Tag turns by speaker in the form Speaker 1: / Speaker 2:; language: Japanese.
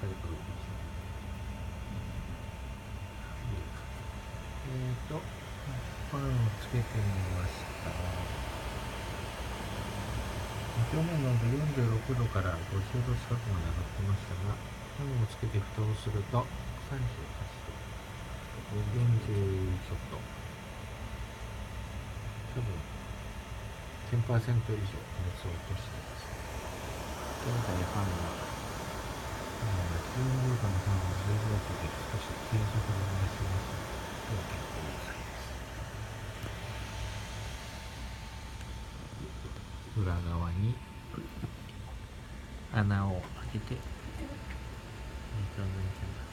Speaker 1: サイクルですね。ファンをつけてみました。表面の温度46度から50度近くまで上がってましたが、ファンをつけて蓋をすると38度、40ちょっと、多分 10% 以上熱を落としてます。現在ファンが12度間のファンを10号機で少し低速で回していますので、結構うるさいです。裏側に穴を開けて水を抜いてます。